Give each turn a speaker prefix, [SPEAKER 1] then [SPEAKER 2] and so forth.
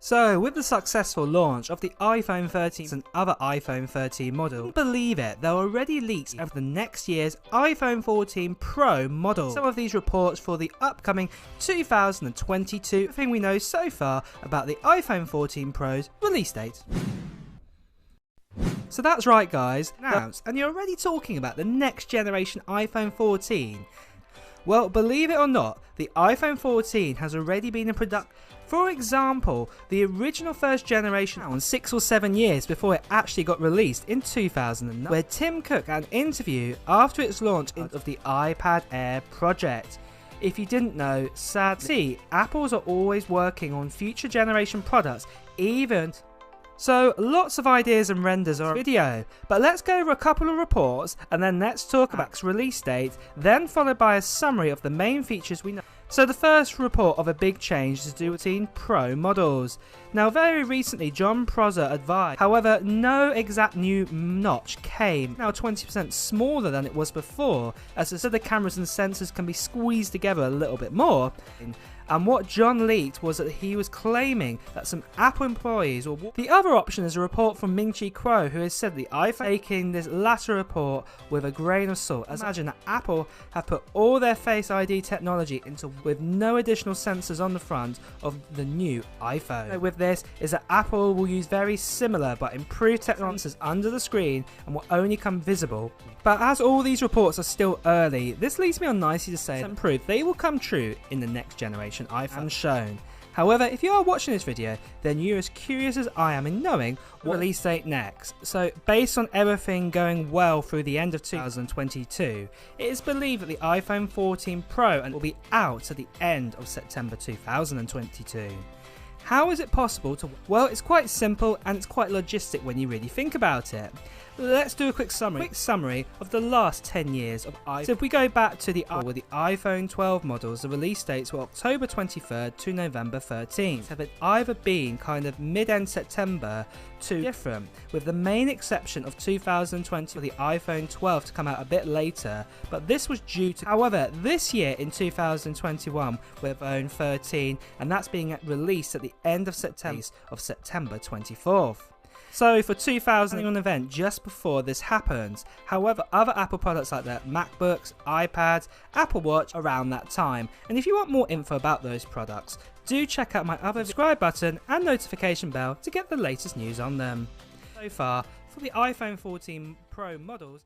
[SPEAKER 1] So, with the successful launch of the iPhone 13 and other iPhone 13 models, believe it, there are already leaks of the next year's iPhone 14 Pro model. Some of these reports for the upcoming 2022, thing we know so far about the iPhone 14 Pro's release date. So that's right guys, announced, and you're already talking about the next generation iPhone 14. Well, believe it or not, the iPhone 14 has already been in production. For example, the original first generation was 6 or 7 years before it actually got released in 2009, where Tim Cook had an interview after its launch of the iPad Air project. If you didn't know, sadly, Apples are always working on future generation products, even. So lots of ideas and renders are video, but let's go over a couple of reports and then let's talk about its release date, then followed by a summary of the main features we know. So the first report of a big change is to do with 14 Pro models. Now very recently John Prosser advised, however no exact new notch came, now 20% smaller than it was before, as the cameras and sensors can be squeezed together a little bit more. And what John leaked was that he was claiming that some Apple employees will. The other option is a report from Ming-Chi Kuo, who has said the iPhone taking this latter report with a grain of salt, as imagine that Apple have put all their Face ID technology into with no additional sensors on the front of the new iPhone. So with this is that Apple will use very similar but improved technologies under the screen and will only come visible. But as all these reports are still early, this leads me on nicely to say that improved they will come true in the next generation iPhone shown. However, if you are watching this video, then you're as curious as I am in knowing what release date next. So based on everything going well through the end of 2022, it is believed that the iPhone 14 Pro will be out at the end of September 2022. How is it possible to? Well, it's quite simple and it's quite logistic when you really think about it. Let's do a quick summary of the last 10 years of iPhone. So if we go back to the iPhone 12 models, the release dates were October 23rd to November 13th. Have either been kind of mid-end September to different, with the main exception of 2020 for the iPhone 12 to come out a bit later, but this was due to, however, this year in 2021 with iPhone 13, and that's being released at the end of September 24th. So for 2001 event just before this happens. However, other Apple products like that, MacBooks, iPads, Apple Watch around that time. And if you want more info about those products, do check out my other subscribe button and notification bell to get the latest news on them. So far, for the iPhone 14 Pro models,